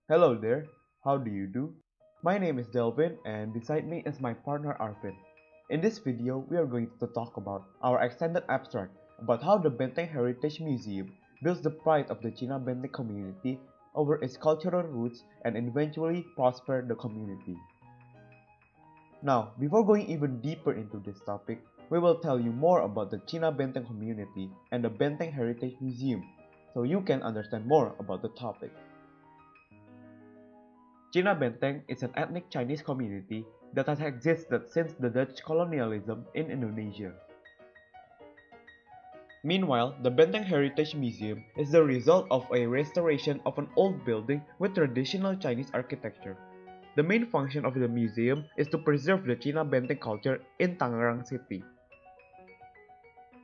Hello there, how do you do? My name is Delvin and beside me is my partner Arvind. In this video, we are going to talk about our extended abstract about how the Benteng Heritage Museum builds the pride of the Cina Benteng community over its cultural roots and eventually prosper the community. Now, before going even deeper into this topic, we will tell you more about the Cina Benteng community and the Benteng Heritage Museum so you can understand more about the topic. Cina Benteng is an ethnic Chinese community that has existed since the Dutch colonialism in Indonesia. Meanwhile, the Benteng Heritage Museum is the result of a restoration of an old building with traditional Chinese architecture. The main function of the museum is to preserve the Cina Benteng culture in Tangerang City.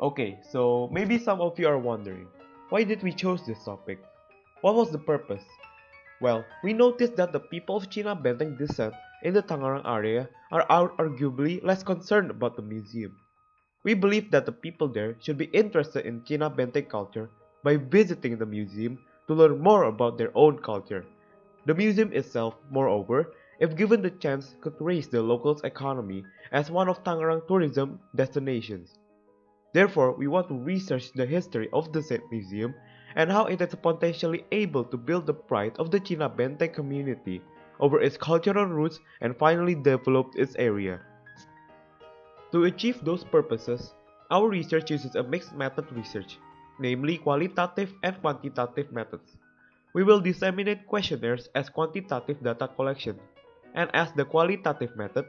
Okay, so maybe some of you are wondering, why did we choose this topic? What was the purpose? Well, we noticed that the people of Cina Benteng descent in the Tangerang area are arguably less concerned about the museum. We believe that the people there should be interested in Cina Benteng culture by visiting the museum to learn more about their own culture. The museum itself, moreover, if given the chance, could raise the locals' economy as one of Tangerang tourism destinations. Therefore, we want to research the history of the said museum and how it is potentially able to build the pride of the Cina Benteng community over its cultural roots and finally develop its area. To achieve those purposes, our research uses a mixed method research, namely qualitative and quantitative methods. We will disseminate questionnaires as quantitative data collection, and as the qualitative method,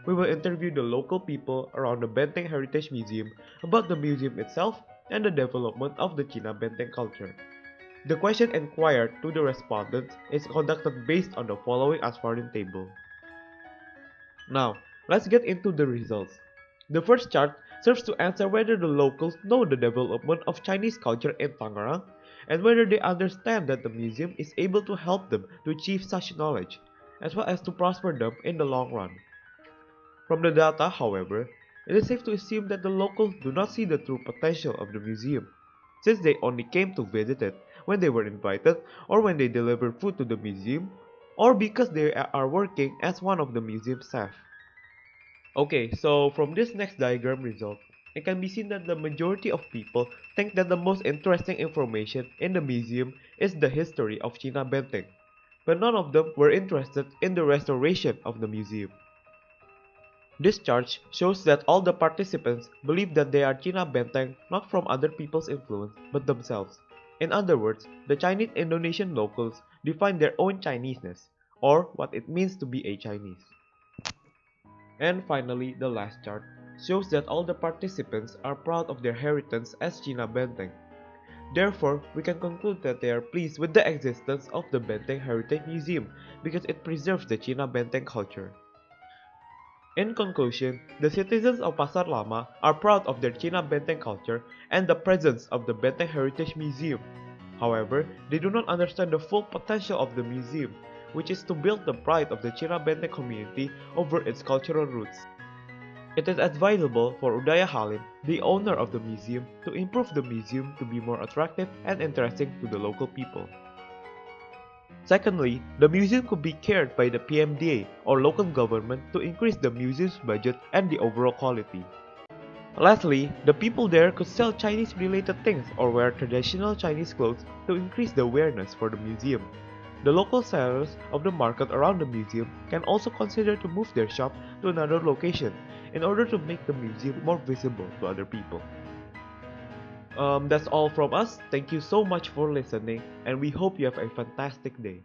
we will interview the local people around the Benteng Heritage Museum about the museum itself and the development of the Cina Benteng culture. The question inquired to the respondents is conducted based on the following Asfarin table. Now, let's get into the results. The first chart serves to answer whether the locals know the development of Chinese culture in Tangerang and whether they understand that the museum is able to help them to achieve such knowledge, as well as to prosper them in the long run. From the data, however, it is safe to assume that the locals do not see the true potential of the museum, since they only came to visit it when they were invited or when they delivered food to the museum, or because they are working as one of the museum staff. Okay, so from this next diagram result, it can be seen that the majority of people think that the most interesting information in the museum is the history of Cina Benteng, but none of them were interested in the restoration of the museum. This chart shows that all the participants believe that they are Cina Benteng not from other people's influence but themselves. In other words, the Chinese Indonesian locals define their own Chineseness, or what it means to be a Chinese. And finally, the last chart shows that all the participants are proud of their heritage as Cina Benteng. Therefore, we can conclude that they are pleased with the existence of the Benteng Heritage Museum because it preserves the Cina Benteng culture. In conclusion, the citizens of Pasar Lama are proud of their Cina Benteng culture and the presence of the Benteng Heritage Museum. However, they do not understand the full potential of the museum, which is to build the pride of the Cina Benteng community over its cultural roots. It is advisable for Udaya Halim, the owner of the museum, to improve the museum to be more attractive and interesting to the local people. Secondly, the museum could be cared by the PMDA or local government to increase the museum's budget and the overall quality. Lastly, the people there could sell Chinese-related things or wear traditional Chinese clothes to increase the awareness for the museum. The local sellers of the market around the museum can also consider to move their shop to another location in order to make the museum more visible to other people. That's all from us. Thank you so much for listening, and we hope you have a fantastic day.